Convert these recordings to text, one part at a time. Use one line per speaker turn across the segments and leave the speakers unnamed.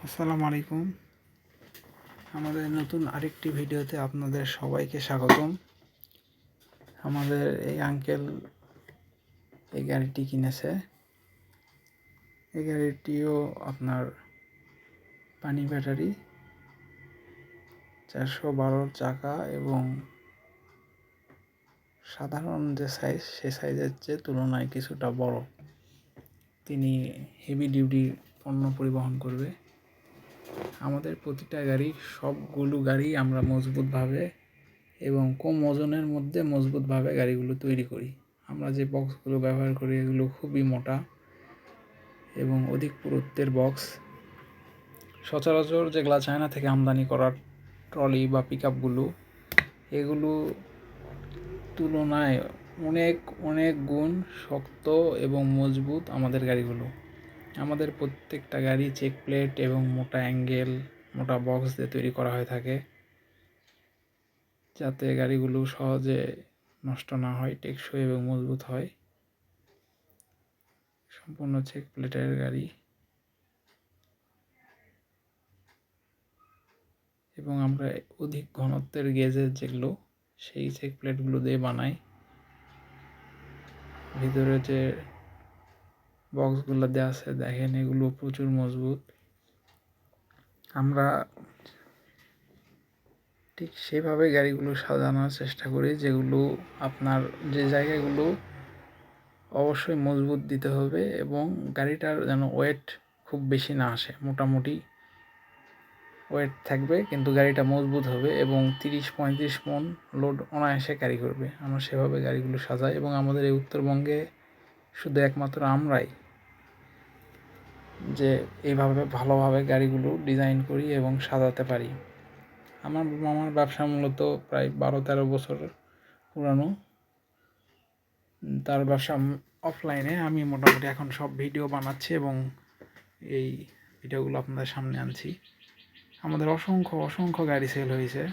আসসালামু আলাইকুম। আমাদের নতুন আরেকটি ভিডিওতে আপনাদের সবাইকে স্বাগতম। আমাদের এই আঙ্কেল এই গাড়িটি কিনেছে। এই গাড়িটিও আপনার পানি ব্যাটারি, 412 চাকা এবং সাধারণ যে সাইজ সে সাইজের চেয়ে তুলনায় কিছুটা বড়। তিনি হেভি ডিউটি পণ্য পরিবহন করবে। আমাদের প্রতিটা গাড়ি, সবগুলো গাড়ি আমরা মজবুতভাবে এবং কম ওজনের মধ্যে মজবুতভাবে গাড়িগুলো তৈরি করি। আমরা যে বক্সগুলো ব্যবহার করি এগুলো খুবই মোটা এবং অধিক পুরুত্বের বক্স। সচরাচর যেগুলো চায়না থেকে আমদানি করার ট্রলি বা পিক আপগুলো, এগুলো তুলনায় অনেক অনেক গুণ শক্ত এবং মজবুত আমাদের গাড়িগুলো। আমাদের প্রত্যেকটা গাড়ি চেক প্লেট এবং মোটা অ্যাঙ্গেল, মোটা বক্স দিয়ে তৈরি করা হয়ে থাকে, যাতে গাড়িগুলো সহজে নষ্ট না হয়, টেকসই এবং মজবুত হয়। সম্পূর্ণ চেক প্লেটের গাড়ি এবং আমরা অধিক ঘনত্বের গেজের যেগুলো সেই চেক প্লেটগুলো দিয়ে বানাই। ভিতরে যে বক্সগুলো দেওয়া আছে দেখেন, এগুলো প্রচুর মজবুত। আমরা ঠিক সেভাবে গাড়িগুলো সাজানোর চেষ্টা করি যেগুলো আপনার যে জায়গাগুলো অবশ্যই মজবুত দিতে হবে এবং গাড়িটার যেন ওয়েট খুব বেশি না আসে, মোটামুটি ওয়েট থাকবে কিন্তু গাড়িটা মজবুত হবে এবং 30-35 মন লোড অনায়াসে ক্যারি করবে। আমরা সেভাবে গাড়িগুলো সাজাই এবং আমাদের এই উত্তরবঙ্গে শুধু একমাত্র আমরাই যে এইভাবে ভালোভাবে গাড়িগুলো ডিজাইন করি এবং সাজাতে পারি। আমার মামার ব্যবসা মূলত প্রায় 12-13 বছর পুরানো। তার ব্যবসা অফলাইনে, আমি মোটামুটি এখন সব ভিডিও বানাচ্ছি এবং এই ভিডিওগুলো আপনাদের সামনে আনছি। আমাদের অসংখ্য অসংখ্য গাড়ি সেল হয়েছে,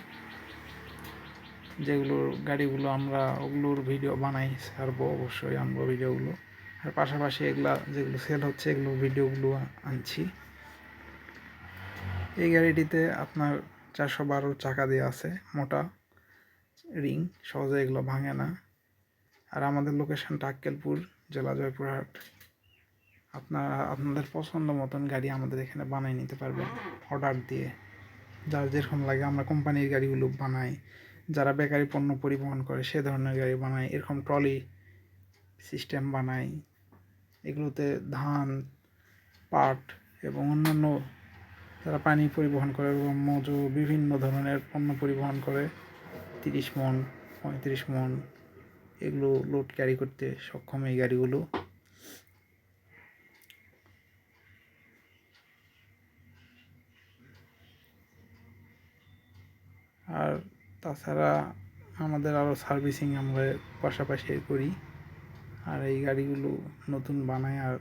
যেগুলোর গাড়িগুলো আমরা ওগুলোর ভিডিও বানাই, ছাড়বো, অবশ্যই আনবো ভিডিওগুলো। আর পাশাপাশি এগুলা যেগুলো সেল হচ্ছে এগুলোর ভিডিওগুলো আনছি। এই গাড়িটিতে আপনার 412 চাকা দেওয়া আছে, মোটা রিং, সহজে এগুলো ভাঙে না। আর আমাদের লোকেশনটা আক্কেলপুর, জেলা জয়পুরহাট। আপনাদের পছন্দ মতন গাড়ি আমাদের এখানে বানিয়ে নিতে পারবেন অর্ডার দিয়ে। যার যেরকম লাগে আমরা কোম্পানির গাড়িগুলো বানাই, যারা বেকারি পণ্য পরিবহন করে সে ধরনের গাড়ি বানাই, এরকম ট্রলি সিস্টেম বানাই। এগুলোতে ধান, পাট এবং অন্যান্য যারা পানি পরিবহন করে এবং মজু বিভিন্ন ধরনের পণ্য পরিবহন করে 30 মন 35 মন এগুলো লোড ক্যারি করতে সক্ষম এই গাড়িগুলো। আর তাছাড়া আমাদের আরও সার্ভিসিং আমরা পাশাপাশি করি। আর এই গাড়িগুলো নতুন বানাই আর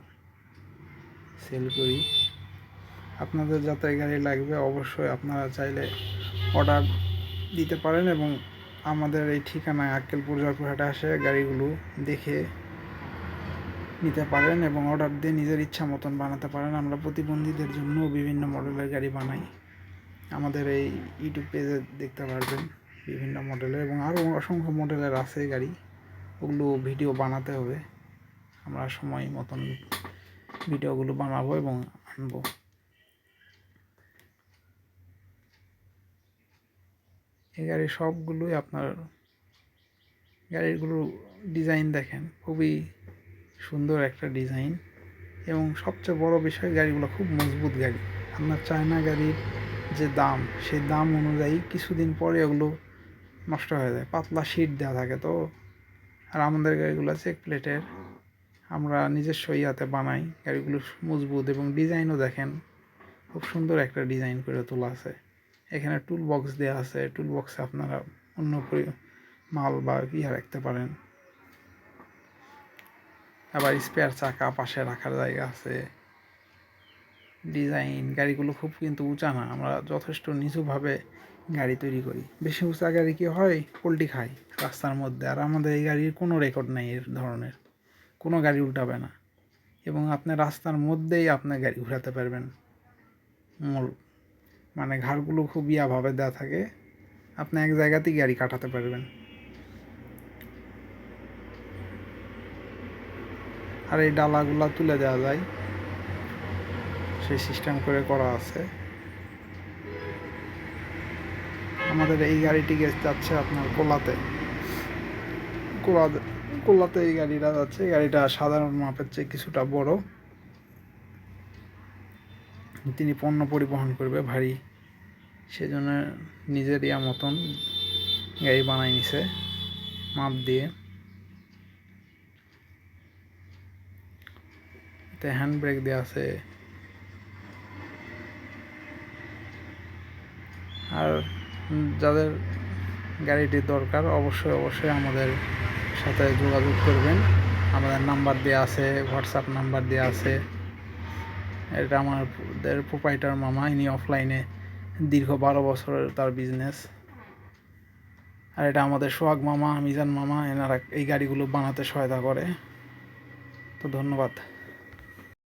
সেল করি। আপনাদের যাতে গাড়ি লাগবে অবশ্যই আপনারা চাইলে অর্ডার দিতে পারেন এবং আমাদের এই ঠিকানায় আক্কেলপুর জয়পুরহাটে আসে গাড়িগুলো দেখে নিতে পারেন এবং অর্ডার দিয়ে নিজের ইচ্ছা মতন বানাতে পারেন। আমরা প্রতিবন্ধীদের জন্য বিভিন্ন মডেলের গাড়ি বানাই, আমাদের এই ইউটিউব পেজে দেখতে পারবেন বিভিন্ন মডেলের এবং আরও অসংখ্য মডেলের আছে গাড়ি। ওগুলো ভিডিও বানাতে হবে, আমরা সময় মতন ভিডিওগুলো বানাবো এবং আনবো। এই গাড়ি সবগুলোই আপনার গাড়িগুলোর ডিজাইন দেখেন, খুবই সুন্দর একটা ডিজাইন এবং সবচেয়ে বড় বিষয় গাড়িগুলো খুব মজবুত গাড়ি। আপনার চায়না গাড়ির যে দাম, সেই দাম অনুযায়ী কিছুদিন পরে ওগুলো নষ্ট হয়ে যায়, পাতলা শীট দেওয়া থাকে তো। আর আমাদের গাড়িগুলো চেক প্লেটের, আমরা নিজস্ব ইয়াতে বানাই, গাড়িগুলো মজবুত এবং ডিজাইনও দেখেন খুব সুন্দর একটা ডিজাইন করে তোলা আছে। এখানে টুল বক্স দেওয়া আছে, টুল বক্সে আপনারা অন্য মাল বা ইয়া রাখতে পারেন। আবার স্পেয়ার চাকা পাশে রাখার জায়গা আছে। ডিজাইন গাড়িগুলো খুব কিন্তু উঁচা না, আমরা যথেষ্ট নিচুভাবে গাড়ি তৈরি করি। বেশি উঁচা গাড়ি কি হয়, পোল্টি খায় রাস্তার মধ্যে। আর আমাদের এই গাড়ির কোনো রেকর্ড নেই এর ধরনের, কোনো গাড়ি উল্টাবে না এবং আপনি রাস্তার মধ্যেই আপনার গাড়ি ঘোরাতে পারবেন। মূল মানে ঘাড়গুলো খুব ইয়াভাবে দেওয়া থাকে, আপনি এক জায়গাতেই গাড়ি কাটাতে পারবেন। আর এই ডালাগুলা তুলে দেওয়া যায়, সেই সিস্টেম করে করা আছে। আমাদের এই গাড়িটি যাচ্ছে আপনার কোলাতে এই গাড়িটা যাচ্ছে। গাড়িটা সাধারণ মাপের চেয়ে কিছুটা বড়। তিনি পণ্য পরিবহন করবে ভারী, সেজন্য নিজের ইয়া মতন গাড়ি বানাই নিছে মাপ দিয়ে। এতে হ্যান্ড ব্রেক দেওয়া আছে। আর যাদের গাড়িটির দরকার অবশ্যই আমাদের সাথে যোগাযোগ করবেন। আমাদের নাম্বার দেওয়া আছে, হোয়াটসঅ্যাপ নাম্বার দেওয়া আছে। এটা আমাদের প্রোপাইটার মামা, ইনি অফলাইনে দীর্ঘ 12 বছরের তার বিজনেস। আর এটা আমাদের সোহাগ মামা, মিজান মামা, এনারা এই গাড়িগুলো বানাতে সহায়তা করে। তো ধন্যবাদ।